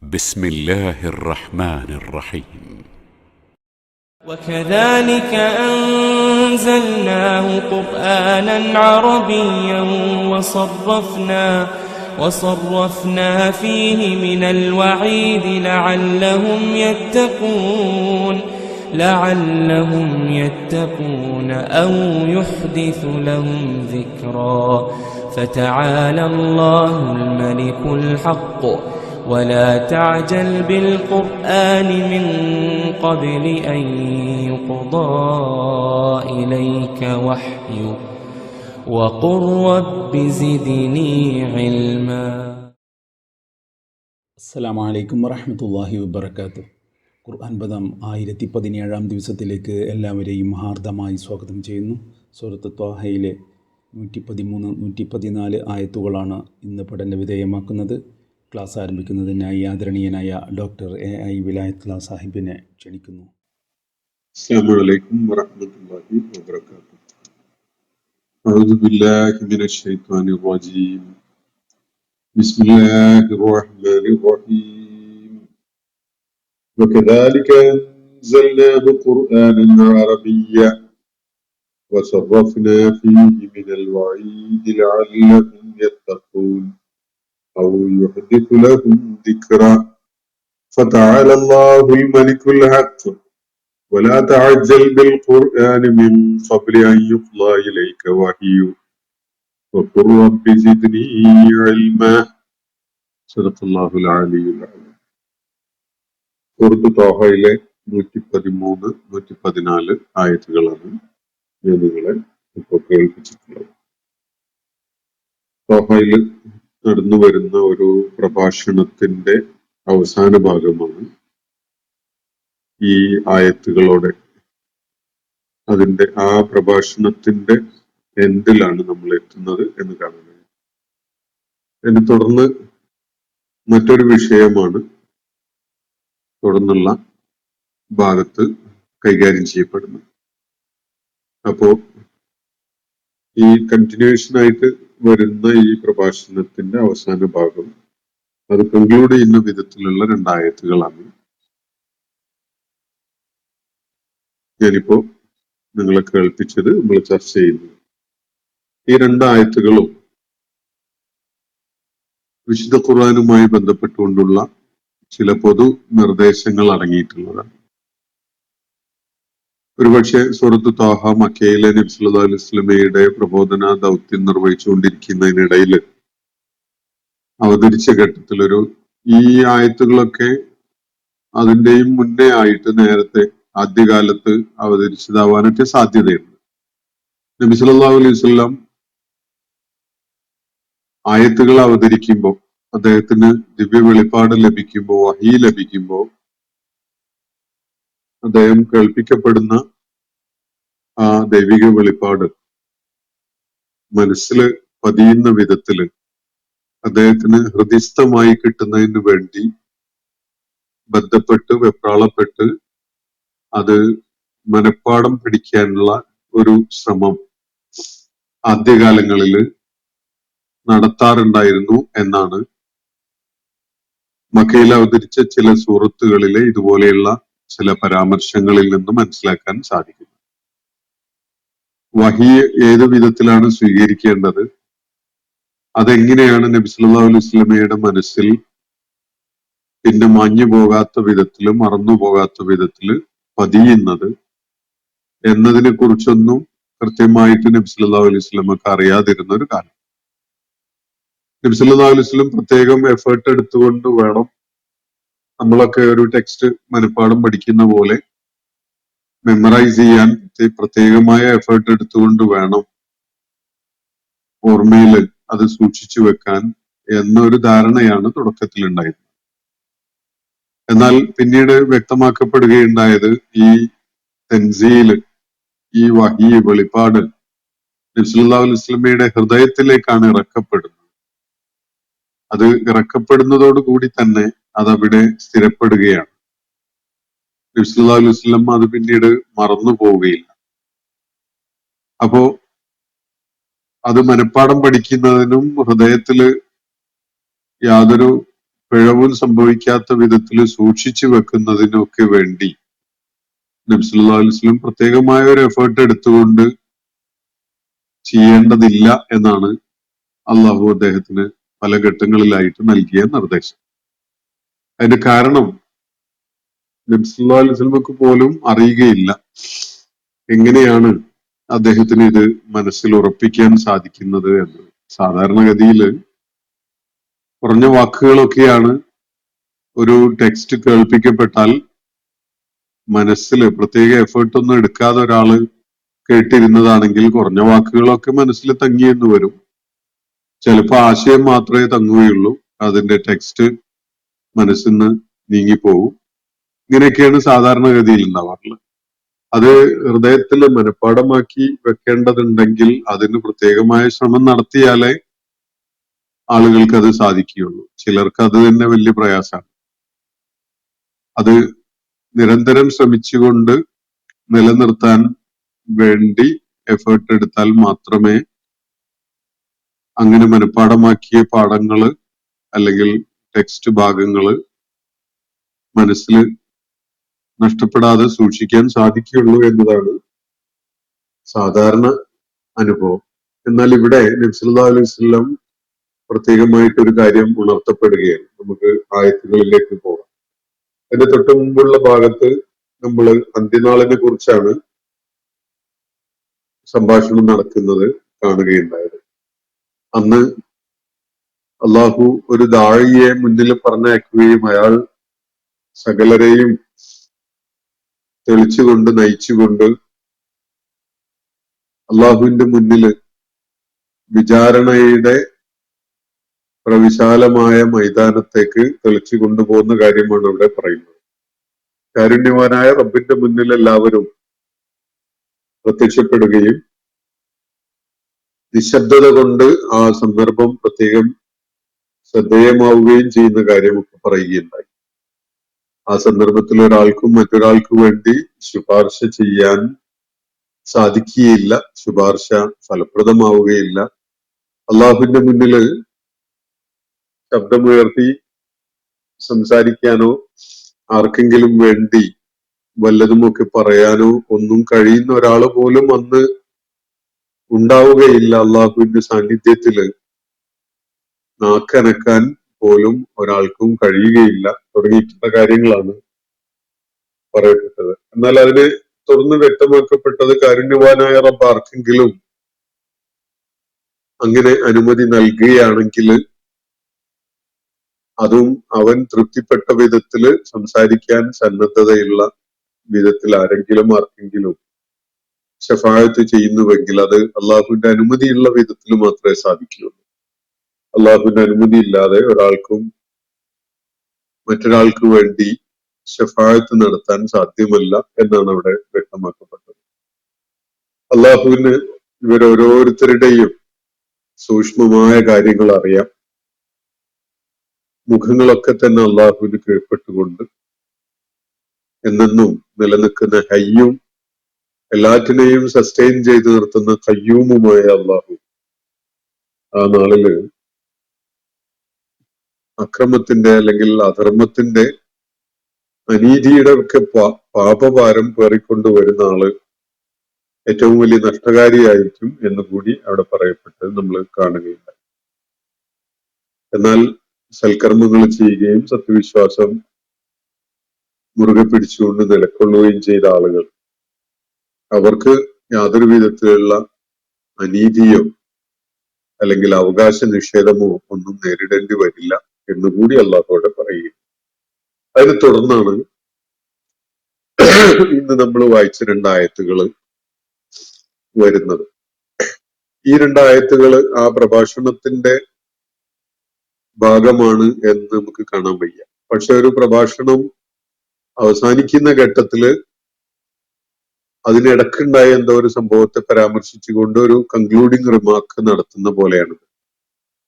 بسم الله الرحمن الرحيم. وكذلك أنزلناه قرآنا عربيا وصرفنا فيه من الوعيد لعلهم يتقون أو يحدث لهم ذكرا فتعالى الله الملك الحق ولا تعجل بالقرآن من قبل أن يقضى إليك وحيه وقل رب زدني علما. അസ്സലാമു അലൈക്കും വറഹ്മത്തുള്ളാഹി വബറകാതുഹു. ഖുർആൻ പദം 1017 ദിവസത്തിലേക്ക് എല്ലാവരെയും ഹാർദമായി സ്വാഗതം ചെയ്യുന്നു. സൂറത്ത് ത്വാഹയിലെ 113, 114 ആയത്തുകളാണ് ഇന്ന് പഠന വിധേയമാക്കുന്നത്. ക്ലാസ് ആരംഭിക്കുന്നതിനായി ആദരണീയനായ ഡോക്ടർ AI വിലായത്തുള്ള സാഹിബിനെ ക്ഷണിക്കുന്നു. അസ്സലാമു അലൈക്കും വറഹ്മത്തുള്ളാഹി വബറകാതുഹു. അഊദു ബില്ലാഹി മിനശ് ശൈത്വാനിർ റജീം. ബിസ്മില്ലാഹിർ റഹ്മാനിർ റഹീം. വകദാലിക അൻസൽനാഹു ഖുർആനൻ അറബിയ്യ വസറഫ്നാ ഫീഹി മിനൽ വഈദി ലഅല്ലഹും യത്തഖൂൻ ഔ യുഹദിഥു ലഹും ദിക്റാ ഫതആല അല്ലാഹുൽ മലിക്കുൽ ഹഖ് ولا تعجل بالقرآن من قبل أن يقضى إليك وحيه وقل رب زدني علما. صدق الله العلي العظيم. സൂറത്ത് ത്വാഹയിലെ 113, 114 ആയത്തുകളാണ് ഞാൻ നിങ്ങളെ ഇപ്പോൾ കേൾപ്പിച്ചിട്ടുള്ളത്. ത്വാഹയിൽ നടന്നു വരുന്ന ഒരു പ്രഭാഷണത്തിന്റെ അവസാന ഭാഗമാണ് ഈ ആയത്തുകളോടെ. അതിന്റെ ആ പ്രഭാഷണത്തിന്റെ എൻഡിലാണ് നമ്മൾ എത്തുന്നത് എന്ന് കാണുന്നത്. ഇതിനെ തുടർന്ന് മറ്റൊരു വിഷയമാണ് തുടർന്നുള്ള ഭാഗത്ത് കൈകാര്യം ചെയ്യപ്പെടുന്നത്. അപ്പോ ഈ കണ്ടിന്യൂവേഷൻ ആയിട്ട് വരുന്ന ഈ പ്രഭാഷണത്തിന്റെ അവസാന ഭാഗം അത് കൺക്ലൂഡ് ചെയ്യുന്ന വിധത്തിലുള്ള 2 ആയത്തുകളാണ് ഞാനിപ്പോ നിങ്ങളെ കേൾപ്പിച്ചത്, നമ്മൾ ചർച്ച ചെയ്യുന്നു. ഈ 2 ആയത്തുകളും വിശുദ്ധ ഖുർആനുമായി ബന്ധപ്പെട്ടുകൊണ്ടുള്ള ചില പൊതു നിർദ്ദേശങ്ങൾ അടങ്ങിയിട്ടുള്ളതാണ്. ഒരുപക്ഷെ സൂറത്ത് ത്വാഹ മക്കയിലെ നബി സല്ലല്ലാഹു അലൈഹി വസല്ലമയുടെ പ്രബോധന ദൗത്യം നിർവഹിച്ചുകൊണ്ടിരിക്കുന്നതിനിടയിൽ അവതരിച്ച ഘട്ടത്തിലൊരു ഈ ആയത്തുകളൊക്കെ അതിന്റെയും മുന്നേ ആയിട്ട് നേരത്തെ ആദ്യകാലത്ത് അവതരിച്ചതാവാനൊക്കെ സാധ്യതയുണ്ട്. നബി സല്ലല്ലാഹു അലൈഹി വസല്ലം ആയത്തുകൾ അവതരിക്കുമ്പോൾ, അദ്ദേഹത്തിന് ദിവ്യ വെളിപ്പാട് ലഭിക്കുമ്പോൾ, വഹീ ലഭിക്കുമ്പോൾ, അദ്ദേഹം കേൾപ്പിക്കപ്പെടുന്ന ആ ദൈവിക വെളിപ്പാട് മനസ്സിൽ പതിയുന്ന വിധത്തില് അദ്ദേഹത്തിന് ഹൃദിസ്ഥമായി കിട്ടുന്നതിന് വേണ്ടി ബന്ധപ്പെട്ട് വെപ്രാളപ്പെട്ട് അത് മനഃപ്പാഠം പഠിക്കാനുള്ള ഒരു ശ്രമം ആദ്യകാലങ്ങളിൽ നടത്താറുണ്ടായിരുന്നു എന്നാണ് മക്കയിൽ അവതരിച്ച ചില സൂറത്തുകളിലെ ഇതുപോലെയുള്ള ചില പരാമർശങ്ങളിൽ നിന്ന് മനസ്സിലാക്കാൻ സാധിക്കുന്നത്. വഹി ഏതു വിധത്തിലാണ് സ്വീകരിക്കേണ്ടത്, അതെങ്ങനെയാണ് നബി സല്ലല്ലാഹു അലൈഹി വസല്ലമയുടെ മനസ്സിൽ പിന്നെ മാഞ്ഞു പോകാത്ത വിധത്തില്, മറന്നു പോകാത്ത വിധത്തില് പതിയുന്നത് എന്നതിനെ കുറിച്ചൊന്നും കൃത്യമായിട്ട് നബി സല്ലല്ലാഹു അലൈഹി വസല്ലമക്ക് അറിയാതിരുന്ന ഒരു കാലം. നബി സല്ലല്ലാഹു അലൈഹി വസല്ലം പ്രത്യേകം എഫേർട്ട് എടുത്തുകൊണ്ട് വേണം, നമ്മളൊക്കെ ഒരു ടെക്സ്റ്റ് മനഃപ്പാഠം പഠിക്കുന്ന പോലെ മെമ്മറൈസ് ചെയ്യാൻ പ്രത്യേകമായ എഫേർട്ട് എടുത്തുകൊണ്ട് വേണം ഓർമ്മയിൽ അത് സൂക്ഷിച്ചു വെക്കാൻ എന്നൊരു ധാരണയാണ് തുടക്കത്തിൽ ഉണ്ടായിരുന്നത്. എന്നാൽ പിന്നീട് വ്യക്തമാക്കപ്പെടുകയുണ്ടായത് ഈ തൻസീല്, ഈ വഹി വെളിപ്പാട് നബി സല്ലല്ലാഹു അലൈഹി വസല്ലമയുടെ ഹൃദയത്തിലേക്കാണ് ഇറക്കപ്പെടുന്നത്. അത് ഇറക്കപ്പെടുന്നതോടുകൂടി തന്നെ അതവിടെ സ്ഥിരപ്പെടുകയാണ്. നബി സല്ലല്ലാഹു അലൈഹി വസല്ലം അത് പിന്നീട് മറന്നു പോവുകയില്ല. അപ്പോ അത് മനഃപ്പാഠം പഠിക്കുന്നതിനും ഹൃദയത്തില് യാതൊരു പിഴവും സംഭവിക്കാത്ത വിധത്തിൽ സൂക്ഷിച്ചു വെക്കുന്നതിനൊക്കെ വേണ്ടി നബി സല്ലല്ലാഹു അലൈഹി വസല്ലം പ്രത്യേകമായ ഒരു എഫേർട്ട് എടുത്തുകൊണ്ട് ചെയ്യേണ്ടതില്ല എന്നാണ് അള്ളാഹു അദ്ദേഹത്തിന് പല ഘട്ടങ്ങളിലായിട്ട് നൽകിയ നിർദ്ദേശം. അതിന്റെ കാരണം നബി സല്ലല്ലാഹു അലൈഹി വസല്ലമക്ക് പോലും അറിയുകയില്ല എങ്ങനെയാണ് അദ്ദേഹത്തിന് ഇത് മനസ്സിൽ ഉറപ്പിക്കാൻ സാധിക്കുന്നത് എന്ന്. സാധാരണഗതിയിൽ കുറഞ്ഞ വാക്കുകളൊക്കെയാണ് ഒരു ടെക്സ്റ്റ് കേൾപ്പിക്കപ്പെട്ടാൽ മനസ്സിൽ പ്രത്യേക എഫേർട്ട് ഒന്നും എടുക്കാതെ ഒരാള് കേട്ടിരുന്നതാണെങ്കിൽ കുറഞ്ഞ വാക്കുകളൊക്കെ മനസ്സിൽ തങ്ങിയെന്ന് വരും. ചിലപ്പോൾ ആശയം മാത്രമേ തങ്ങുകയുള്ളൂ, അതിന്റെ ടെക്സ്റ്റ് മനസ്സിൽ നിന്ന് നീങ്ങിപ്പോകും. ഇങ്ങനെയൊക്കെയാണ് സാധാരണഗതിയിൽ ഉണ്ടാവാറുള്ളത്. അത് ഹൃദയത്തിൽ മനഃപ്പാടമാക്കി വെക്കേണ്ടതുണ്ടെങ്കിൽ അതിന് പ്രത്യേകമായ ശ്രമം നടത്തിയാലേ ആളുകൾക്ക് അത് സാധിക്കുകയുള്ളൂ. ചിലർക്ക് അത് തന്നെ വലിയ പ്രയാസമാണ്. അത് നിരന്തരം ശ്രമിച്ചുകൊണ്ട് നിലനിർത്താൻ വേണ്ടി എഫേർട്ട് എടുത്താൽ മാത്രമേ അങ്ങനെ മനഃപ്പാടമാക്കിയ പാഠങ്ങള് അല്ലെങ്കിൽ ടെക്സ്റ്റ് ഭാഗങ്ങള് മനസ്സിൽ നഷ്ടപ്പെടാതെ സൂക്ഷിക്കാൻ സാധിക്കുകയുള്ളൂ എന്നതാണ് സാധാരണ അനുഭവം. എന്നാൽ ഇവിടെ നബി സല്ലല്ലാഹു അലൈഹി വസല്ലം പ്രത്യേകമായിട്ടൊരു കാര്യം ഉണർത്തപ്പെടുകയാണ്. നമുക്ക് ആയത്തുകളിലേക്ക് പോകാം. അതിന്റെ തൊട്ട് മുമ്പുള്ള ഭാഗത്ത് നമ്മൾ അന്ത്യനാളിനെ കുറിച്ചാണ് സംഭാഷണം നടക്കുന്നത് കാണുകയുണ്ടായത്. അന്ന് അള്ളാഹു ഒരു ദാഴിയെ മുന്നിൽ പറഞ്ഞയക്കുകയും അയാൾ സകലരെയും തെളിച്ചുകൊണ്ട് നയിച്ചുകൊണ്ട് അള്ളാഹുവിന്റെ മുന്നിൽ വിചാരണയുടെ പ്രവിശാലമായ മൈതാനത്തേക്ക് തെളിച്ചു കൊണ്ടുപോകുന്ന കാര്യമാണ് ഇവിടെ പറയുന്നത്. കാരുണ്യവാനായ റബ്ബിന്റെ മുന്നിൽ എല്ലാവരും പ്രത്യക്ഷപ്പെടുകയും നിശബ്ദത കൊണ്ട് ആ സന്ദർഭം പ്രത്യേകം ശ്രദ്ധേയമാവുകയും ചെയ്യുന്ന കാര്യമൊക്കെ പറയുകയുണ്ടായി. ആ സന്ദർഭത്തിൽ ഒരാൾക്കും മറ്റൊരാൾക്ക് വേണ്ടി ശുപാർശ ചെയ്യാൻ സാധിക്കുകയില്ല, ശുപാർശ ഫലപ്രദമാവുകയില്ല. അള്ളാഹുവിന്റെ മുന്നില് ശബ്ദമുയർത്തി സംസാരിക്കാനോ ആർക്കെങ്കിലും വേണ്ടി വല്ലതുമൊക്കെ പറയാനോ ഒന്നും കഴിയുന്ന ഒരാൾ പോലും അന്ന് ഉണ്ടാവുകയില്ല. അള്ളാഹുവിന്റെ സാന്നിധ്യത്തില് നാക്കനക്കാൻ പോലും ഒരാൾക്കും കഴിയുകയില്ല. തുടങ്ങിയിട്ടുള്ള കാര്യങ്ങളാണ് പറയപ്പെട്ടത്. എന്നാൽ അതിന് തുറന്ന് വ്യക്തമാക്കപ്പെട്ടത് കാരുണ്യവാനായ റബ്ബ് ആർക്കെങ്കിലും അങ്ങനെ അനുമതി നൽകുകയാണെങ്കിൽ അതും അവൻ തൃപ്തിപ്പെട്ട വിധത്തില് സംസാരിക്കാൻ സന്നദ്ധതയുള്ള വിധത്തിൽ ആർക്കെങ്കിലും ശഫാഅത്ത് ചെയ്യുന്നുവെങ്കിൽ അത് അള്ളാഹുവിന്റെ അനുമതിയുള്ള വിധത്തിൽ മാത്രമേ സാധിക്കുകയുള്ളൂ. അള്ളാഹുവിന്റെ അനുമതി ഇല്ലാതെ ഒരാൾക്കും മറ്റൊരാൾക്ക് വേണ്ടി ശഫാഅത്ത് നടത്താൻ സാധ്യമല്ല എന്നാണ് അവിടെ വ്യക്തമാക്കപ്പെട്ടത്. അള്ളാഹുവിന് ഇവരോരോരുത്തരുടെയും സൂക്ഷ്മമായ കാര്യങ്ങൾ അറിയാം. മുഖങ്ങളൊക്കെ തന്നെ അള്ളാഹുവിന് കീഴ്പ്പെട്ടുകൊണ്ട് എന്നെന്നും നിലനിൽക്കുന്ന ഹയ്യും എല്ലാറ്റിനെയും സസ്റ്റെയിൻ ചെയ്ത് നിർത്തുന്ന ഖയ്യൂമുമായ അള്ളാഹു ആ നാളില് അക്രമത്തിന്റെ അല്ലെങ്കിൽ അധർമ്മത്തിന്റെ അനീതിയുടെ ഒക്കെ പാപഭാരം പേറിക്കൊണ്ടുവരുന്ന ആള് ഏറ്റവും വലിയ നഷ്ടകാരിയായിരിക്കും എന്നുകൂടി അവിടെ പറയപ്പെട്ടത് നമ്മൾ കാണുകയുണ്ടായി. എന്നാൽ സൽക്കർമ്മങ്ങൾ ചെയ്യുകയും സത്യവിശ്വാസം മുറുകെ പിടിച്ചുകൊണ്ട് നിലക്കൊള്ളുകയും ചെയ്ത ആളുകൾ അവർക്ക് യാതൊരു വിധത്തിലുള്ള അനീതിയോ അല്ലെങ്കിൽ അവകാശ നിഷേധമോ ഒന്നും നേരിടേണ്ടി വരില്ല എന്നുകൂടി അള്ളാഹുവോടെ പറയുക. അതിനെ തുടർന്നാണ് ഇന്ന് നമ്മൾ വായിച്ച രണ്ടായത്തുകൾ വരുന്നത്. ഈ രണ്ടായത്തുകൾ ആ പ്രഭാഷണത്തിന്റെ ഭാഗമാണ് എന്ന് നമുക്ക് കാണാൻ വയ്യ. പക്ഷെ ഒരു പ്രഭാഷണം അവസാനിക്കുന്ന ഘട്ടത്തില് അതിനിടക്കുണ്ടായ എന്തോ ഒരു സംഭവത്തെ പരാമർശിച്ചുകൊണ്ട് ഒരു കൺക്ലൂഡിങ് റിമാർക്ക് നടത്തുന്ന പോലെയാണ്.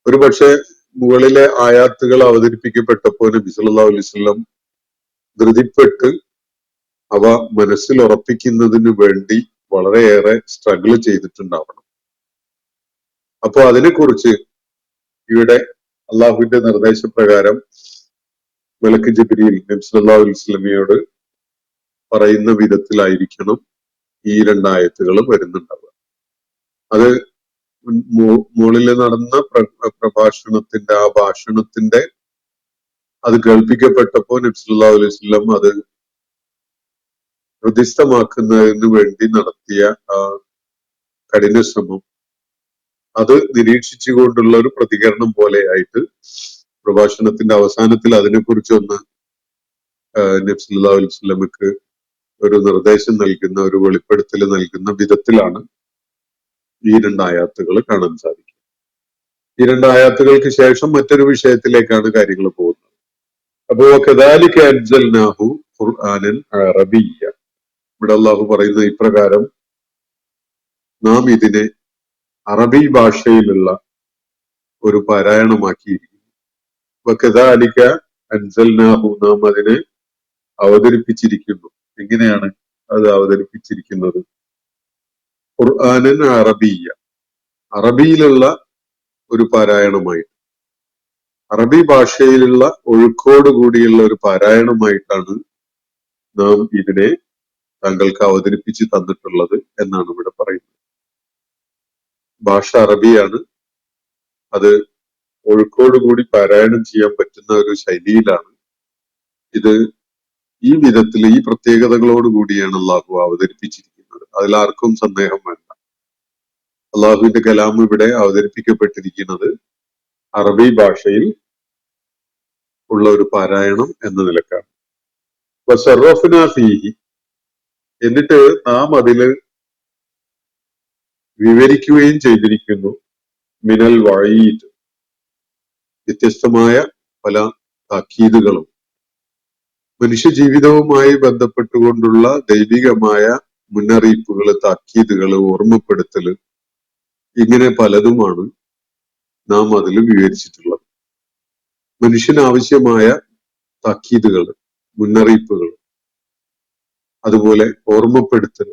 ഒരു പക്ഷെ മുകളിലെ ആയാത്തുകൾ അവതരിപ്പിക്കപ്പെട്ടപ്പോൾ നബി സല്ലല്ലാഹു അലൈഹി വസല്ലം ധൃതിപ്പെട്ട് അവ മനസ്സിൽ ഉറപ്പിക്കുന്നതിന് വേണ്ടി വളരെയേറെ സ്ട്രഗിൾ ചെയ്തിട്ടുണ്ടാവണം. അപ്പോ അതിനെക്കുറിച്ച് ഇവിടെ അള്ളാഹുവിന്റെ നിർദ്ദേശപ്രകാരം മലക്ക് ജിബ്രീൽ നബി സല്ലല്ലാഹു അലൈഹി വസല്ലമയോട് പറയുന്ന വിധത്തിലായിരിക്കണം ഈ രണ്ടായത്തുകൾ വരുന്നുണ്ടാവുക. അത് മുകളിൽ നടന്ന പ്രഭാഷണത്തിന്റെ ആ ഭാഷണത്തിന്റെ അത് കേൾപ്പിക്കപ്പെട്ടപ്പോ നബി സല്ലല്ലാഹു അലൈഹി വസല്ലം അത് ഹൃദിസ്ഥമാക്കുന്നതിന് വേണ്ടി നടത്തിയ ആ കഠിന ശ്രമം അത് നിരീക്ഷിച്ചുകൊണ്ടുള്ള ഒരു പ്രതികരണം പോലെ ആയിട്ട് പ്രഭാഷണത്തിന്റെ അവസാനത്തിൽ അതിനെക്കുറിച്ചൊന്ന് നബി സല്ലല്ലാഹു അലൈഹി വസല്ലമക്ക് ഒരു നിർദ്ദേശം നൽകുന്ന, ഒരു വെളിപ്പെടുത്തൽ നൽകുന്ന വിധത്തിലാണ് ഈ രണ്ടായാത്തുകൾ കാണാൻ സാധിക്കും. ഈ രണ്ടായാത്തുകൾക്ക് ശേഷം മറ്റൊരു വിഷയത്തിലേക്കാണ് കാര്യങ്ങൾ പോകുന്നത്. അപ്പോ കദാലിക അൻസൽനാഹു ഖുർആനൻ അറബിയ്യ. ഇവിടെ അല്ലാഹു പറയുന്ന ഇപ്രകാരം നാം ഇതിനെ അറബി ഭാഷയിലുള്ള ഒരു പാരായണമാക്കിയിരിക്കുന്നു. കദാലിക അൻസൽനാഹു, നാം അതിനെ അവതരിപ്പിച്ചിരിക്കുന്നു. എങ്ങനെയാണ് അത് അവതരിപ്പിച്ചിരിക്കുന്നത്? ഖുർആനൻ അറബിയ്യ, അറബിയിലുള്ള ഒരു പാരായണമായിട്ട്, അറബി ഭാഷയിലുള്ള ഒഴുക്കോട് കൂടിയുള്ള ഒരു പാരായണമായിട്ടാണ് നാം ഇതിനെ താങ്കൾക്ക് അവതരിപ്പിച്ച് തന്നിട്ടുള്ളത് എന്നാണ് ഇവിടെ പറയുന്നത്. ഭാഷ അറബിയാണ്, അത് ഒഴുക്കോട് കൂടി പാരായണം ചെയ്യാൻ പറ്റുന്ന ഒരു ശൈലിയിലാണ് ഇത്. ഈ വിധത്തിൽ ഈ പ്രത്യേകതകളോട് കൂടിയാണ് അള്ളാഹു അവതരിപ്പിച്ചിരിക്കുന്നത്. അതിലാർക്കും സന്ദേഹം വേണ്ട. അള്ളാഹുവിന്റെ കലാം ഇവിടെ അവതരിപ്പിക്കപ്പെട്ടിരിക്കുന്നത് അറബി ഭാഷയിൽ ഉള്ള ഒരു പാരായണം എന്ന നിലക്കാണ്. വസറഫ്നാ ഫീഹി, എന്നിട്ട് നാം അതില് വിവരിക്കുകയും ചെയ്തിരിക്കുന്നു. മിനൽ വഈദ്, വ്യത്യസ്തമായ പല താക്കീതുകളും മനുഷ്യ ജീവിതവുമായി ബന്ധപ്പെട്ടുകൊണ്ടുള്ള ദൈവികമായ മുന്നറിയിപ്പുകൾ, താക്കീതുകൾ, ഓർമ്മപ്പെടുത്തൽ, ഇങ്ങനെ പലതുമാണ് നാം അതിൽ വിവരിച്ചിട്ടുള്ളത്. മനുഷ്യനാവശ്യമായ താക്കീതുകൾ, മുന്നറിയിപ്പുകൾ, അതുപോലെ ഓർമ്മപ്പെടുത്തൽ,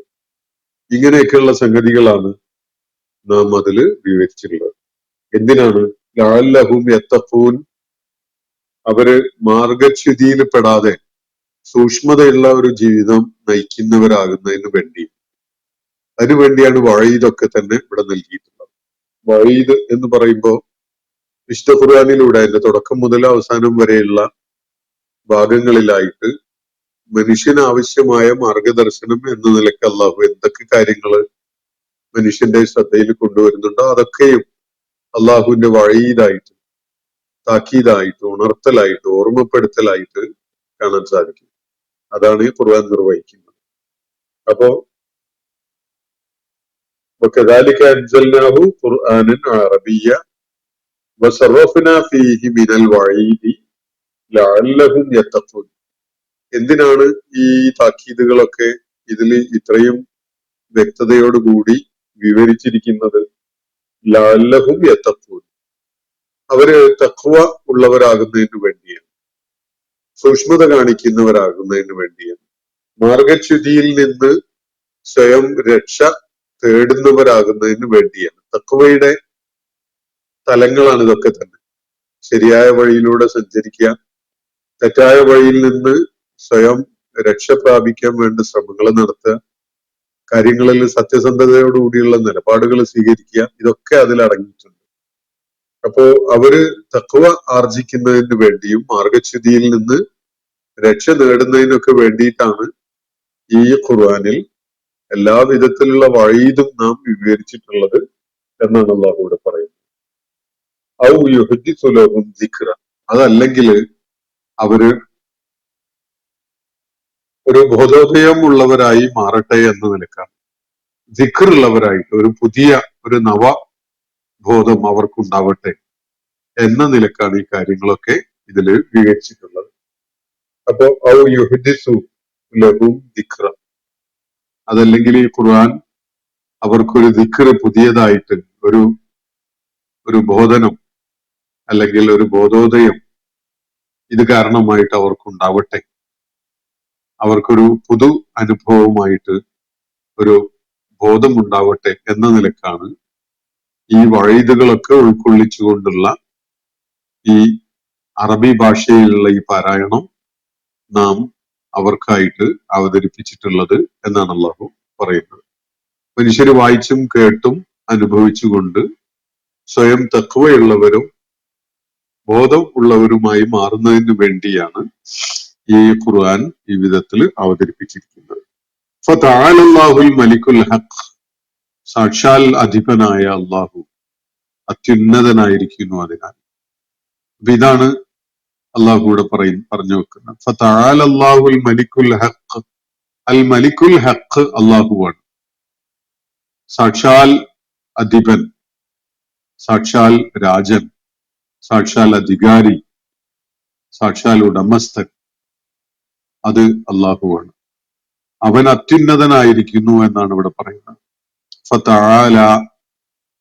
ഇങ്ങനെയൊക്കെയുള്ള സംഗതികളാണ് നാം അതിൽ വിവരിച്ചിട്ടുള്ളത്. എന്തിനാണ്? ലഅല്ലഹും യത്തഖൂൻ, അവര് മാർഗച്യുതിയിൽ പെടാതെ സൂക്ഷ്മതയുള്ള ഒരു ജീവിതം നയിക്കുന്നവരാകുന്നതിന് വേണ്ടി, അതിനുവേണ്ടിയാണ് വഈദൊക്കെ തന്നെ ഇവിടെ നൽകിയിട്ടുള്ളത്. വഈദ് എന്ന് പറയുമ്പോൾ വിശുദ്ധ ഖുർആനിലൂടെ അതിന്റെ തുടക്കം മുതൽ അവസാനം വരെയുള്ള ഭാഗങ്ങളിലായിട്ട് മനുഷ്യന് ആവശ്യമായ മാർഗദർശനം എന്ന നിലയ്ക്ക് അള്ളാഹു എന്തൊക്കെ കാര്യങ്ങള് മനുഷ്യന്റെ ശ്രദ്ധയിൽ കൊണ്ടുവരുന്നുണ്ടോ അതൊക്കെയും അള്ളാഹുവിന്റെ വഈദായിട്ട്, താക്കീതായിട്ട്, ഉണർത്തലായിട്ട്, ഓർമ്മപ്പെടുത്തലായിട്ട് കാണാൻ സാധിക്കും. അതാണ് ഈ ഖുർആൻ നിർവഹിക്കുന്നത്. അപ്പോ വകദാലിക അൻസൽനാഹു ഖുർആനൻ അറബിയ്യ വസറഫ്നാ ഫീഹി മിനൽ വഈദി ലഅല്ലഹും യത്തഖൂൻ. എന്തിനാണ് ഈ താക്കീതുകളൊക്കെ ഇതിൽ ഇത്രയും വ്യക്തതയോടുകൂടി വിവരിച്ചിരിക്കുന്നത്? ലഅല്ലഹും യത്തഖൂൻ, അവര് തഖ്വ ഉള്ളവരാകുന്നതിന് വേണ്ടിയാണ്, സൂക്ഷ്മത കാണിക്കുന്നവരാകുന്നതിന് വേണ്ടിയാണ്, മാർഗച്യുതിയിൽ നിന്ന് സ്വയം രക്ഷ തേടുന്നവരാകുന്നതിന് വേണ്ടിയാണ്. തഖ്വയുടെ തലങ്ങളാണ് ഇതൊക്കെ തന്നെ. ശരിയായ വഴിയിലൂടെ സഞ്ചരിക്കുക, തെറ്റായ വഴിയിൽ നിന്ന് സ്വയം രക്ഷ പ്രാപിക്കാൻ വേണ്ട ശ്രമങ്ങൾ നടത്തുക, കാര്യങ്ങളിൽ സത്യസന്ധതയോടുകൂടിയുള്ള നിലപാടുകൾ സ്വീകരിക്കുക, ഇതൊക്കെ അതിൽ അടങ്ങിയിട്ടുണ്ട്. അപ്പോ അവര് തഖ്വ ആർജിക്കുന്നതിന് വേണ്ടിയും മാർഗച്യുതിയിൽ നിന്ന് രക്ഷ നേടുന്നതിനൊക്കെ വേണ്ടിയിട്ടാണ് ഈ ഖുർആനിൽ എല്ലാ വിധത്തിലുള്ള വഴീതും നാം വിവരിച്ചിട്ടുള്ളത് എന്നാണ് അല്ലാഹു ഇവിടെ പറയുന്നത്. ഔ യുഹദ്ദിസു ലഹും ദിക്റ, അതല്ലെങ്കിൽ അവര് ഒരു ബോധോദയം ഉള്ളവരായി മാറട്ടെ എന്ന നിലക്കാണ്, ദിക്റുള്ളവരായിട്ട് ഒരു പുതിയ ഒരു നവ ബോധം അവർക്കുണ്ടാവട്ടെ എന്ന നിലക്കാണ് ഈ കാര്യങ്ങളൊക്കെ ഇതില് വിവരിച്ചിട്ടുള്ളത്. അപ്പോ ഔ യുഹദ്ദിസു ലഹും ദിക്റ, അതല്ലെങ്കിൽ ഈ ഖുർആൻ അവർക്കൊരു ദിക്ർ പുതിയതായിട്ട് ഒരു ബോധനം അല്ലെങ്കിൽ ഒരു ബോധോദയം ഇത് കാരണമായിട്ട് അവർക്കുണ്ടാവട്ടെ, അവർക്കൊരു പുതു അനുഭവമായിട്ട് ഒരു ബോധമുണ്ടാവട്ടെ എന്ന നിലക്കാണ് ഈ വഴീതുകളൊക്കെ ഉൾക്കൊള്ളിച്ചുകൊണ്ടുള്ള ഈ അറബി ഭാഷയിലുള്ള ഈ പാരായണം നാം അവർക്കായിട്ട് അവതരിപ്പിച്ചിട്ടുള്ളത് എന്നാണ് അള്ളാഹു പറയുന്നത്. മനുഷ്യര് വായിച്ചും കേട്ടും അനുഭവിച്ചുകൊണ്ട് സ്വയം തഖ്വയുള്ളവരും ബോധം ഉള്ളവരുമായി മാറുന്നതിന് വേണ്ടിയാണ് ഈ ഖുർആൻ ഈ വിധത്തിൽ അവതരിപ്പിച്ചിരിക്കുന്നത്. ഫതആലല്ലാഹുൽ മലിക്കുൽ ഹഖ്, സാക്ഷാൽ അധിപനായ അള്ളാഹു അത്യുന്നതനായിരിക്കുന്നു. അതിനാൽ ഇതാണ് അള്ളാഹു കൂടെ പറഞ്ഞു വെക്കുന്നത്. ഫതആലല്ലാഹുൽ മലിക്കുൽ ഹഖ്, അൽ മലിക്കുൽ ഹഖ് അള്ളാഹുവാണ്, സാക്ഷാൽ അധിപൻ, സാക്ഷാൽ രാജൻ, സാക്ഷാൽ അധികാരി, സാക്ഷാൽ ഉടമസ്ഥൻ, അത് അള്ളാഹുവാണ്. അവൻ അത്യുന്നതനായിരിക്കുന്നു എന്നാണ് ഇവിടെ പറയുന്നത്. ഫതആല,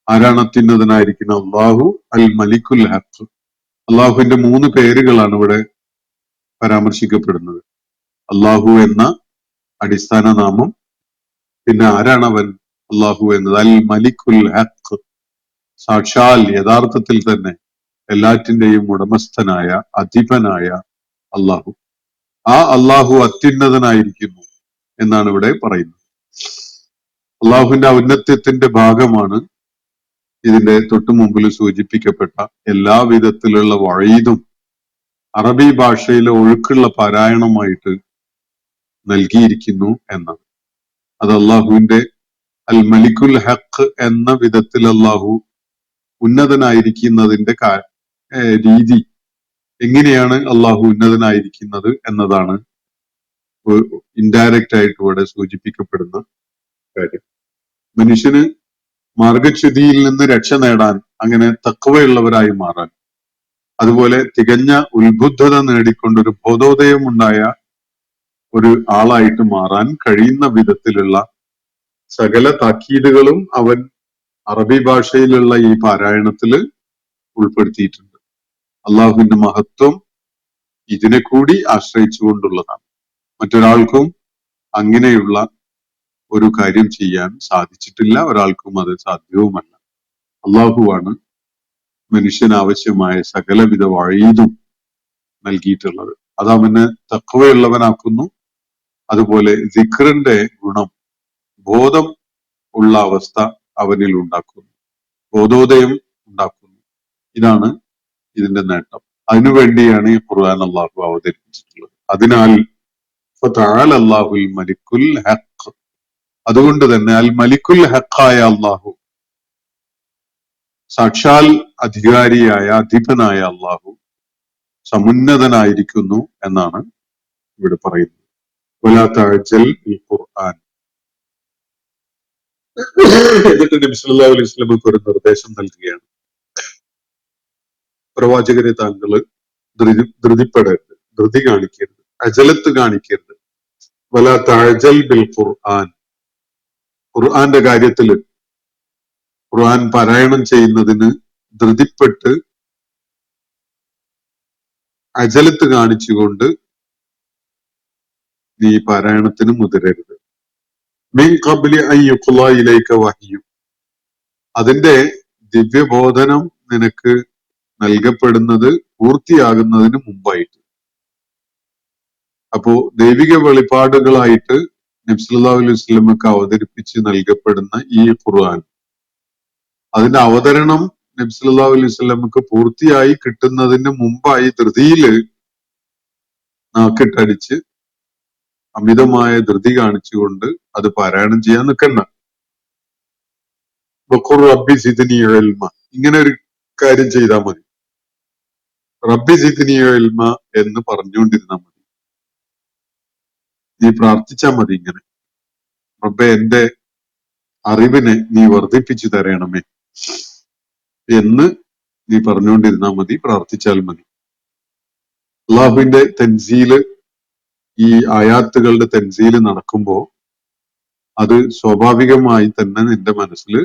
ആരാണ് അത്യുന്നതനായിരിക്കുന്നത്? അള്ളാഹു അൽ മലിക്കുൽ ഹഖ്. അള്ളാഹുവിന്റെ 3 പേരുകളാണ് ഇവിടെ പരാമർശിക്കപ്പെടുന്നത്. അള്ളാഹു എന്ന അടിസ്ഥാന നാമം, പിന്നെ ആരാണ് അവൻ? അള്ളാഹു എന്നത് അൽ മലിക്കുൽ ഹഖ്, സാക്ഷാൽ യഥാർത്ഥത്തിൽ തന്നെ എല്ലാറ്റിന്റെയും ഉടമസ്ഥനായ അധിപനായ അള്ളാഹു. ആ അള്ളാഹു അത്യുന്നതനായിരിക്കുന്നു എന്നാണ് ഇവിടെ പറയുന്നത്. അള്ളാഹുവിന്റെ ഔന്നത്യത്തിന്റെ ഭാഗമാണ് ഇതിന്റെ തൊട്ടു മുമ്പിൽ സൂചിപ്പിക്കപ്പെട്ട എല്ലാ വിധത്തിലുള്ള വഴീതും അറബി ഭാഷയിലെ ഒഴുക്കുള്ള പാരായണമായിട്ട് നൽകിയിരിക്കുന്നു എന്നാണ്. അത് അള്ളാഹുവിന്റെ അൽ മലിക്കുൽ ഹഖ് എന്ന വിധത്തിൽ അള്ളാഹു ഉന്നതനായിരിക്കുന്നതിന്റെ രീതി, എങ്ങനെയാണ് അള്ളാഹു ഉന്നതനായിരിക്കുന്നത് എന്നതാണ് ഇൻഡയറക്റ്റ് ആയിട്ട് ഇവിടെ സൂചിപ്പിക്കപ്പെടുന്ന കാര്യം. മനുഷ്യന് മാർഗച്യുതിയിൽ നിന്ന് രക്ഷ നേടാൻ, അങ്ങനെ തഖ്വയുള്ളവരായി മാറാൻ, അതുപോലെ തികഞ്ഞ ഉത്ബുദ്ധത നേടിക്കൊണ്ടൊരു ബോധോദയം ഉണ്ടായ ഒരു ആളായിട്ട് മാറാൻ കഴിയുന്ന വിധത്തിലുള്ള സകല താക്കീതുകളും അവൻ അറബി ഭാഷയിലുള്ള ഈ പാരായണത്തില് ഉൾപ്പെടുത്തിയിട്ടുണ്ട്. അള്ളാഹുവിന്റെ മഹത്വം ഇതിനെ കൂടി ആശ്രയിച്ചുകൊണ്ടുള്ളതാണ്. മറ്റൊരാൾക്കും അങ്ങനെയുള്ള ഒരു കാര്യം ചെയ്യാൻ സാധിച്ചിട്ടില്ല, ഒരാൾക്കും അത് സാധ്യവുമല്ല. അള്ളാഹുവാണ് മനുഷ്യന് ആവശ്യമായ സകലവിധ വഴീതും നൽകിയിട്ടുള്ളത്. അത് അവന് തഖ്വയുള്ളവനാക്കുന്നു. അതുപോലെ ദിക്റിന്റെ ഗുണം, ബോധം ഉള്ള അവസ്ഥ അവനിൽ ഉണ്ടാക്കുന്നു, ബോധോദയം ഉണ്ടാക്കുന്നു. ഇതാണ് ഇതിന്റെ നേട്ടം. അതിനുവേണ്ടിയാണ് ഈ ഖുർആൻ അള്ളാഹു അവതരിപ്പിച്ചിട്ടുള്ളത്. അതിനാൽ ഫതആല അല്ലാഹുൽ മലിക്കുൽ ഹഖ്, അതുകൊണ്ട് തന്നെ അൽ മലിക്കുൽ ഹഖായ അള്ളാഹു, സാക്ഷാൽ അധികാരിയായ അധിപനായ അള്ളാഹു സമുന്നതനായിരിക്കുന്നു എന്നാണ് ഇവിടെ പറയുന്നത്. വലാ തഅജൽ ബിൽ ഖുർആൻ. എന്നിട്ട് നബി സല്ലല്ലാഹു അലൈഹി വസല്ലമക്ക് ഒരു നിർദ്ദേശം നൽകുകയാണ്. പ്രവാചകരെ, താങ്കൾ ധൃതിപ്പെടരുത്, ധൃതി കാണിക്കരുത്, അജലത്ത് കാണിക്കരുത്. വലാ തഅജൽ ബിൽ ഖുർആൻ, ഖുർആന്റെ കാര്യത്തിൽ, ഖുർആൻ പാരായണം ചെയ്യുന്നതിന് ധൃതിപ്പെട്ട് അജലത്ത് കാണിച്ചുകൊണ്ട് നീ പാരായണത്തിന് മുതിരരുത്. മിൻ ഖബ്ലി അൻ യുഖ്ളാ ഇലൈക വഹ്യു, അതിന്റെ ദിവ്യബോധനം നിനക്ക് നൽകപ്പെടുന്നത് പൂർത്തിയാകുന്നതിന് മുമ്പായിട്ട്. അപ്പോ ദൈവിക വെളിപ്പാടുകളായിട്ട് നബി സല്ലല്ലാഹു അലൈഹി വസല്ലമക്ക് അവതരിപ്പിച്ച് നൽകപ്പെടുന്ന ഈ ഖുർആൻ, അതിന്റെ അവതരണം നബി സല്ലല്ലാഹു അലൈഹി വസല്ലമക്ക് പൂർത്തിയായി കിട്ടുന്നതിന് മുമ്പായി ധൃതിയില് നാക്കിട്ടടിച്ച് അമിതമായ ധൃതി കാണിച്ചുകൊണ്ട് അത് പാരായണം ചെയ്യാൻ നിൽക്കണ്ട. വഖുർ റബ്ബി സിദ്നി ഇൽമ, ഇങ്ങനെ ഒരു കാര്യം ചെയ്താൽ മതി. റബ്ബി സിദ്നി ഇൽമ എന്ന് പറഞ്ഞുകൊണ്ടിരുന്നാൽ മതി. നീ പ്രാർത്ഥിച്ചാൽ മതി ഇങ്ങനെ, റബ്ബെ എന്റെ അറിവിനെ നീ വർദ്ധിപ്പിച്ചു തരണമേ എന്ന് നീ പറഞ്ഞുകൊണ്ടിരുന്നാൽ മതി, പ്രാർത്ഥിച്ചാൽ മതി. അള്ളാഹുവിന്റെ തൻസീല്, ഈ ആയാത്തുകളുടെ തൻസീല് നടക്കുമ്പോ അത് സ്വാഭാവികമായി തന്നെ നിന്റെ മനസ്സിൽ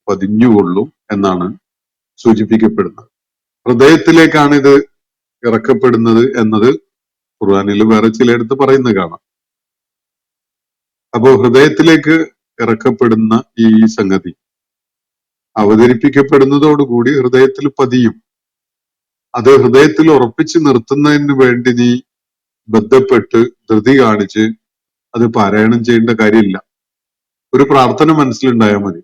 പതിഞ്ഞുകൊള്ളും എന്നാണ് സൂചിപ്പിക്കപ്പെടുന്നത്. ഹൃദയത്തിലേക്കാണ് ഇത് ഇറക്കപ്പെടുന്നത് എന്നത് ഖുർആനിൽ വേറെ ചിലയിടത്ത് പറയുന്നത് കാണാം. അപ്പോ ഹൃദയത്തിലേക്ക് ഇറക്കപ്പെടുന്ന ഈ സംഗതി അവതരിപ്പിക്കപ്പെടുന്നതോടുകൂടി ഹൃദയത്തിൽ പതിയും. അത് ഹൃദയത്തിൽ ഉറപ്പിച്ചു നിർത്തുന്നതിന് വേണ്ടി നീ ബന്ധപ്പെട്ട് ധൃതി കാണിച്ച് അത് പാരായണം ചെയ്യേണ്ട കാര്യമില്ല. ഒരു പ്രാർത്ഥന മനസ്സിലുണ്ടായാൽ മതി.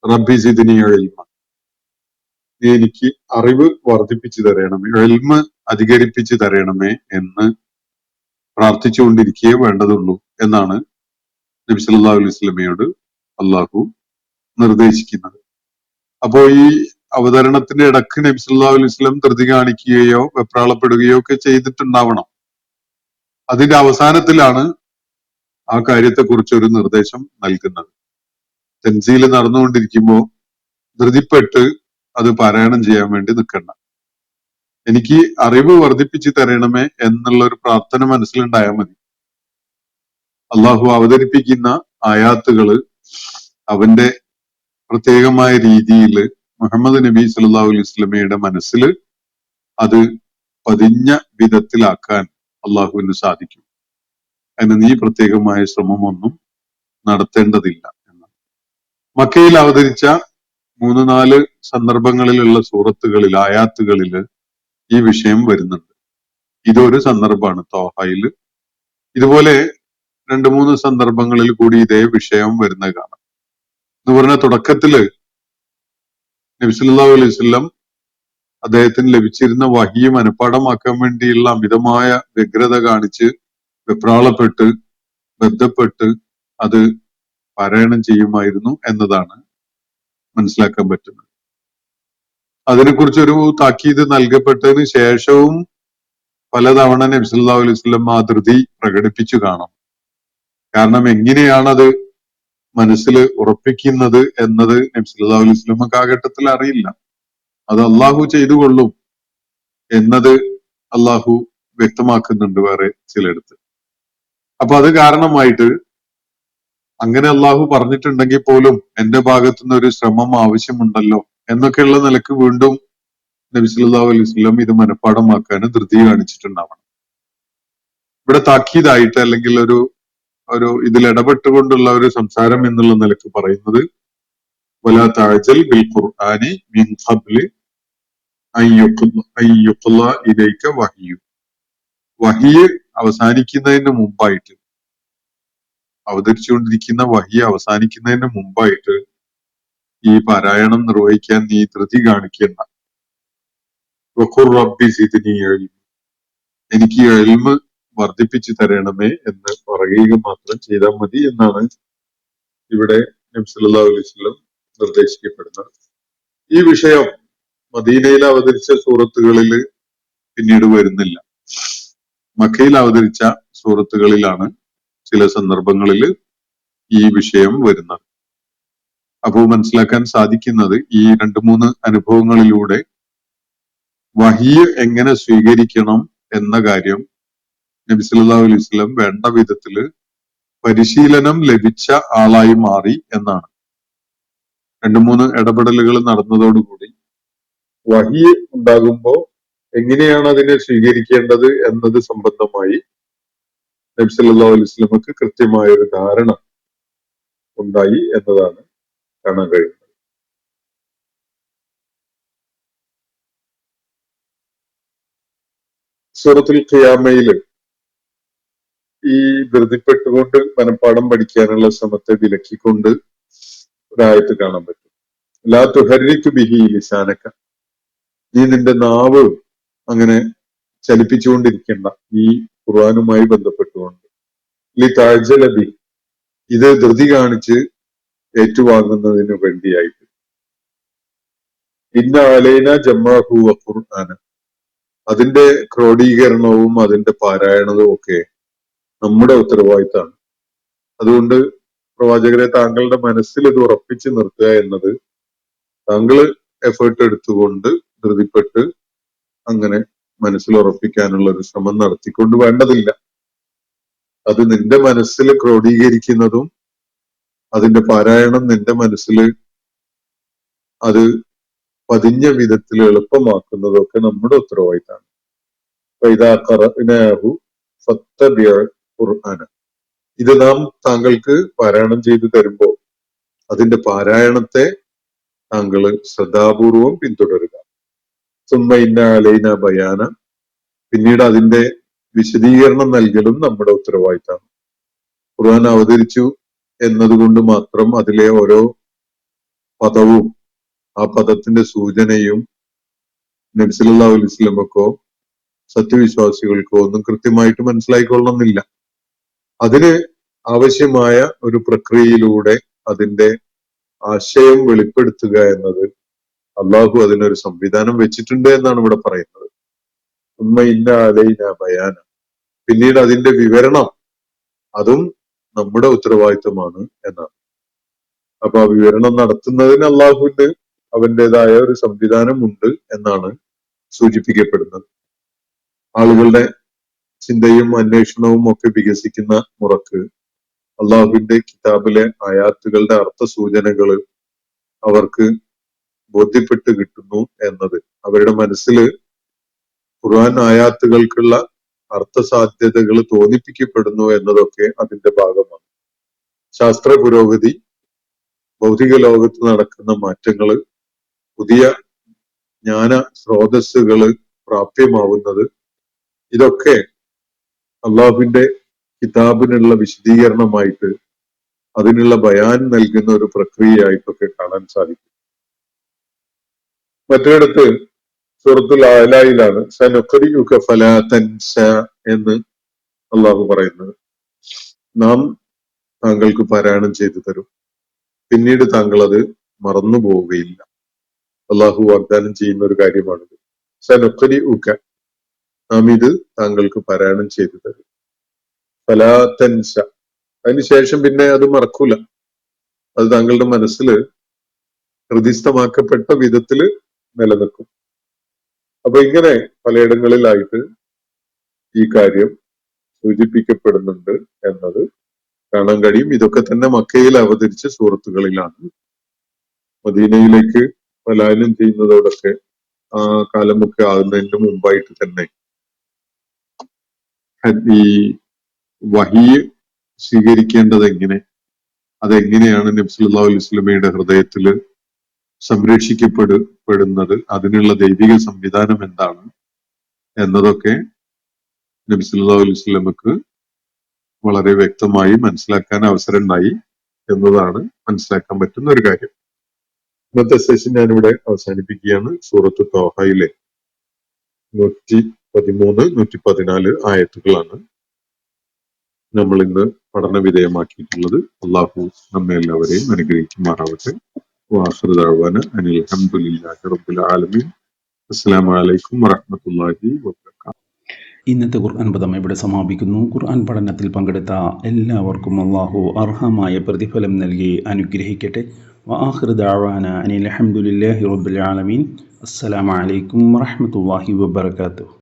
റബ്ബി സിദ്നി ഇൽമ, നീ എനിക്ക് അറിവ് വർദ്ധിപ്പിച്ചു തരണമേ, ഇൽമ അധികരിപ്പിച്ചു തരണമേ എന്ന് പ്രാർത്ഥിച്ചുകൊണ്ടിരിക്കുകയേ വേണ്ടതുള്ളൂ എന്നാണ് നബി സല്ലല്ലാഹു അലൈഹി വസല്ലമയോട് അള്ളാഹു നിർദ്ദേശിക്കുന്നത്. അപ്പോ ഈ അവതരണത്തിന്റെ ഇടക്ക് നബി സല്ലല്ലാഹു അലൈഹി വസല്ലം ധൃതി കാണിക്കുകയോ വെപ്രാളപ്പെടുകയോ ഒക്കെ ചെയ്തിട്ടുണ്ടാവണം. അതിന്റെ അവസാനത്തിലാണ് ആ കാര്യത്തെക്കുറിച്ച് ഒരു നിർദ്ദേശം നൽകുന്നത്. തൻസീല് നടന്നുകൊണ്ടിരിക്കുമ്പോ ധൃതിപ്പെട്ട് അത് പാരായണം ചെയ്യാൻ വേണ്ടി നിൽക്കണ്ട. എനിക്ക് അറിവ് വർദ്ധിപ്പിച്ചു തരണമേ എന്നുള്ള ഒരു പ്രാർത്ഥന മനസ്സിലുണ്ടായാൽ മതി. അള്ളാഹു അവതരിപ്പിക്കുന്ന ആയാത്തുകള് അവന്റെ പ്രത്യേകമായ രീതിയിൽ മുഹമ്മദ് നബി സല്ലല്ലാഹു അലൈഹി വസല്ലമയുടെ മനസ്സിൽ അത് പതിഞ്ഞ വിധത്തിലാക്കാൻ അള്ളാഹുവിന് സാധിക്കും. അതിന് നീ പ്രത്യേകമായ ശ്രമമൊന്നും നടത്തേണ്ടതില്ല എന്നാണ്. മക്കയിൽ അവതരിച്ച 3-4 സന്ദർഭങ്ങളിലുള്ള സൂറത്തുകളിൽ ആയാത്തുകളിൽ ഈ വിഷയം വരുന്നുണ്ട്. ഇതൊരു സന്ദർഭമാണ് ത്വാഹയിൽ. ഇതുപോലെ 2-3 സന്ദർഭങ്ങളിൽ കൂടി ഇതേ വിഷയം വരുന്നത് കാണാം. എന്ന് പറഞ്ഞ തുടക്കത്തില് നബി സല്ലല്ലാഹു അലൈഹി വസല്ലം അദ്ദേഹത്തിന് ലഭിച്ചിരുന്ന വഹി മനഃപ്പാഠമാക്കാൻ വേണ്ടിയുള്ള അമിതമായ വ്യഗ്രത കാണിച്ച് വെപ്രാളപ്പെട്ട് ബന്ധപ്പെട്ട് അത് പാരായണം ചെയ്യുമായിരുന്നു എന്നതാണ് മനസ്സിലാക്കാൻ പറ്റുന്നത്. അതിനെക്കുറിച്ചൊരു താക്കീത് നൽകപ്പെട്ടതിന് ശേഷവും പലതവണ നബി സല്ലല്ലാഹു അലൈഹി വസല്ലം ആ ധൃതി പ്രകടിപ്പിച്ചു കാണാം. കാരണം എങ്ങനെയാണത് മനസ്സിൽ ഉറപ്പിക്കുന്നത് എന്നത് നബി സല്ലല്ലാഹു അലൈഹി വസല്ലമക്ക് ആ ഘട്ടത്തിൽ അറിയില്ല. അത് അള്ളാഹു ചെയ്തു കൊള്ളും എന്നത് അള്ളാഹു വ്യക്തമാക്കുന്നുണ്ട് വേറെ ചിലയിടത്ത്. അപ്പൊ അത് കാരണമായിട്ട് അങ്ങനെ അള്ളാഹു പറഞ്ഞിട്ടുണ്ടെങ്കിൽ പോലും എന്റെ ഭാഗത്തുനിന്ന് ഒരു ശ്രമം ആവശ്യമുണ്ടല്ലോ എന്നൊക്കെയുള്ള നിലക്ക് വീണ്ടും നബി സല്ലല്ലാഹു അലൈഹി വസല്ലം ഇത് മനഃപ്പാഠമാക്കാൻ ധൃതി കാണിച്ചിട്ടുണ്ടാവണം. ഇവിടെ താക്കീതായിട്ട് അല്ലെങ്കിൽ ഒരു ഇതിൽ ഇടപെട്ടുകൊണ്ടുള്ള ഒരു സംസാരം എന്നുള്ള നിലക്ക് പറയുന്നത് വലാ തഅജൽ ബിൽ ഖുർആനി മിൻ ഖബ്ലി അൻ യുഖ്ള ഇലൈക വഹ്യു. വഹ്യ് അവസാനിക്കുന്നതിന് മുമ്പായിട്ട്, അവതരിച്ചുകൊണ്ടിരിക്കുന്ന വഹ്യ് അവസാനിക്കുന്നതിന് മുമ്പായിട്ട് ഈ പാരായണം നിർവഹിക്കാൻ നീ ധൃതി കാണിക്കേണ്ട. വഖുർ റബ്ബി സിദ്നി ഇൽമ, എനിക്ക് ഇൽമ് വർദ്ധിപ്പിച്ചു തരണമേ എന്ന് പറയുക മാത്രം ചെയ്താൽ മതി എന്നാണ് ഇവിടെ നബി സല്ലല്ലാഹു അലൈഹി വസല്ലം നിർദ്ദേശിക്കപ്പെടുന്നത്. ഈ വിഷയം മദീനയിൽ അവതരിച്ച സൂറത്തുകളിൽ പിന്നീട് വരുന്നില്ല. മക്കയിൽ അവതരിച്ച സൂറത്തുകളിലാണ് ചില സന്ദർഭങ്ങളിൽ ഈ വിഷയം വരുന്നത്. അപ്പോൾ മനസ്സിലാക്കാൻ സാധിക്കുന്നത് ഈ 2-3 അനുഭവങ്ങളിലൂടെ വഹ്യ് എങ്ങനെ സ്വീകരിക്കണം എന്ന കാര്യം നബി സല്ലല്ലാഹു അലൈഹി വസല്ലം വേണ്ട വിധത്തില് പരിശീലനം ലഭിച്ച ആളായി മാറി എന്നാണ്. 2-3 ഇടപെടലുകൾ നടന്നതോടുകൂടി വഹ്യ് ഉണ്ടാകുമ്പോ എങ്ങനെയാണ് അതിനെ സ്വീകരിക്കേണ്ടത് എന്നത് സംബന്ധമായി നബി സല്ലല്ലാഹു അലൈഹി വസല്ലമക്ക് കൃത്യമായ ഒരു ധാരണ ഉണ്ടായി എന്നതാണ് കാണാൻ കഴിയുന്നത്. സൂറത്തുൽ ഖിയാമയില് ഈ ധൃതിപ്പെട്ടുകൊണ്ട് മനഃപ്പാഠം പഠിക്കാനുള്ള ശ്രമത്തെ വിലക്കിക്കൊണ്ട് ഒരായത്ത് കാണാൻ പറ്റും. ലാ തുഹർരിക് ബിഹി ലിസാനക, നീ നിന്റെ നാവ് അങ്ങനെ ചലിപ്പിച്ചുകൊണ്ടിരിക്കേണ്ട ഈ ഖുർആനുമായി ബന്ധപ്പെട്ടുകൊണ്ട്. ലി തഅജല ബി, ഇത് ധൃതി കാണിച്ച് ഏറ്റുവാങ്ങുന്നതിന് വേണ്ടിയായിട്ട്. ഇന്ന അലൈന ജംഅഹു വ ഖുർആന, അതിന്റെ ക്രോഡീകരണവും അതിന്റെ പാരായണവും ഒക്കെ നമ്മുടെ ഉത്തരവാദിത്തമാണ്. അതുകൊണ്ട് പ്രവാചകരെ താങ്കളുടെ മനസ്സിൽ ഇത് ഉറപ്പിച്ചു നിർത്തുക എന്നത് താങ്കൾ എഫേർട്ട് എടുത്തുകൊണ്ട് ധൃതിപ്പെട്ട് അങ്ങനെ മനസ്സിൽ ഉറപ്പിക്കാനുള്ള ഒരു ശ്രമം നടത്തിക്കൊണ്ട് വേണ്ടതില്ല. അത് നിന്റെ മനസ്സിൽ ക്രോഡീകരിക്കുന്നതും അതിന്റെ പാരായണം നിന്റെ മനസ്സിൽ അത് പതിഞ്ഞ വിധത്തിൽ എളുപ്പമാക്കുന്നതും ഒക്കെ നമ്മുടെ ഉത്തരവാദിത്തമാണ്. ഫൈദാ ഖറഅനാഹു ഫത്തബിഅ ഖുർആന, ഇത് നാം താങ്കൾക്ക് പാരായണം ചെയ്തു തരുമ്പോൾ അതിന്റെ പാരായണത്തെ താങ്കൾ ശ്രദ്ധാപൂർവം പിന്തുടരുക. സുമ്മ ഇന്ന അലൈന ബയാന, പിന്നീട് അതിന്റെ വിശദീകരണം നൽകലും നമ്മുടെ ഉത്തരവാദിത്തമാണ്. ഖുർആൻ അവതരിച്ചു എന്നതുകൊണ്ട് മാത്രം അതിലെ ഓരോ പദവും ആ പദത്തിന്റെ സൂചനയും നബി സല്ലല്ലാഹു അലൈഹി വസല്ലമക്കോ സത്യവിശ്വാസികൾക്കോ ഒന്നും കൃത്യമായിട്ട് മനസ്സിലായിക്കൊള്ളണമെന്നില്ല. അതിന് ആവശ്യമായ ഒരു പ്രക്രിയയിലൂടെ അതിന്റെ ആശയം വെളിപ്പെടുത്തുക എന്നത് അള്ളാഹു അതിനൊരു സംവിധാനം വെച്ചിട്ടുണ്ട് എന്നാണ് ഇവിടെ പറയുന്നത്. ഉമ്മ ഇന്ന അലൈന ബയാന, പിന്നീട് അതിന്റെ വിവരണം അതും നമ്മുടെ ഉത്തരവാദിത്വമാണ് എന്നാണ്. അപ്പൊ ആ വിവരണം നടത്തുന്നതിന് അള്ളാഹുവിന് അവന്റേതായ ഒരു സംവിധാനം ഉണ്ട് എന്നാണ് സൂചിപ്പിക്കപ്പെടുന്നത്. ആളുകളുടെ ചിന്തയും അന്വേഷണവും ഒക്കെ വികസിക്കുന്ന മുറക്ക് അള്ളാഹുവിന്റെ കിതാബിലെ ആയാത്തുകളുടെ അർത്ഥസൂചനകള് അവർക്ക് ബോധ്യപ്പെട്ട് കിട്ടുന്നു എന്നത്, അവരുടെ മനസ്സിൽ ഖുർആൻ ആയാത്തുകൾക്കുള്ള അർത്ഥസാധ്യതകൾ തോന്നിപ്പിക്കപ്പെടുന്നു എന്നതൊക്കെ അതിന്റെ ഭാഗമാണ്. ശാസ്ത്ര പുരോഗതി, ഭൗതിക ലോകത്ത് നടക്കുന്ന മാറ്റങ്ങള്, പുതിയ ജ്ഞാന സ്രോതസ്സുകള് പ്രാപ്യമാവുന്നത്, ഇതൊക്കെ അള്ളാഹുവിന്റെ കിതാബിനുള്ള വിശദീകരണമായിട്ട് അതിനുള്ള ബയാൻ നൽകുന്ന ഒരു പ്രക്രിയയായിട്ടൊക്കെ കാണാൻ സാധിക്കും. മറ്റൊരിടത്ത് സൂറത്തുൽ അഅലയിലാണ് സനുഖ്രിഉക ഫലാ തൻസ എന്ന് അള്ളാഹു പറയുന്നത്. നാം താങ്കൾക്ക് പാരായണം ചെയ്തു തരും, പിന്നീട് താങ്കൾ അത് മറന്നു പോവുകയില്ല. അള്ളാഹു വാഗ്ദാനം ചെയ്യുന്ന ഒരു കാര്യമാണിത്. സനുഖ്രിഉക, നാം ഇത് താങ്കൾക്ക് പാരായണം ചെയ്തു തരും. ഫലാ തൻസ, അതിനുശേഷം പിന്നെ അത് മറക്കൂല. അത് താങ്കളുടെ മനസ്സിൽ ഹൃദിസ്ഥമാക്കപ്പെട്ട വിധത്തില് നിലനിൽക്കും. അപ്പൊ ഇങ്ങനെ പലയിടങ്ങളിലായിട്ട് ഈ കാര്യം സൂചിപ്പിക്കപ്പെടുന്നുണ്ട് എന്നത് കാണാൻ കഴിയും. ഇതൊക്കെ തന്നെ മക്കയിൽ അവതരിച്ച സൂറത്തുകളിലാണ്. മദീനയിലേക്ക് പലായനം ചെയ്യുന്നതോടൊക്കെ ആ കാലമൊക്കെ ആകുന്നതിന് മുമ്പായിട്ട് തന്നെ ഈ വഹി സ്വീകരിക്കേണ്ടത് എങ്ങനെ, അതെങ്ങനെയാണ് നബി സല്ലല്ലാഹു അലൈഹി വസല്ലമയുടെ ഹൃദയത്തില് സംരക്ഷിക്കപ്പെടുന്നത്, അതിനുള്ള ദൈവിക സംവിധാനം എന്താണ് എന്നതൊക്കെ നബി സല്ലല്ലാഹു അലൈഹി വസല്ലമക്ക് വളരെ വ്യക്തമായി മനസ്സിലാക്കാൻ അവസരം ഉണ്ടായി എന്നതാണ് മനസ്സിലാക്കാൻ പറ്റുന്ന ഒരു കാര്യം. ഇന്നത്തെ സെഷൻ ഞാനിവിടെ അവസാനിപ്പിക്കുകയാണ്. സൂറത്ത് ത്വാഹയിലെ 113, 114 ആയത്തുകളാണ് നമ്മൾ ഇന്ന് പഠന വിധേയമാക്കിയിട്ടുള്ളത്. അള്ളാഹു നമ്മെ എല്ലാവരെയും അനുഗ്രഹിക്കുമാറാവട്ടെ. വാഖിറു ദഅ്വാന അനിൽ ഹംദുലില്ലാഹി റബ്ബിൽ ആലമീൻ. അസ്സലാമു അലൈക്കും വറഹ്മത്തുള്ളാഹി വബറകാതുഹു. ഇന്നത്തെ ഖുർആൻ പദം ഇവിടെ സമാപിക്കുന്നു. ഖുർആൻ പഠനത്തിൽ പങ്കെടുത്ത എല്ലാവർക്കും അള്ളാഹു അർഹമായ പ്രതിഫലം നൽകി അനുഗ്രഹിക്കട്ടെ. വആഖിറു ദഅ്വാന അനിൽ ഹംദുലില്ലാഹി റബ്ബിൽ ആലമീൻ. അസ്സലാമു അലൈക്കും വറഹ്മത്തുള്ളാഹി വബറകാതുഹു.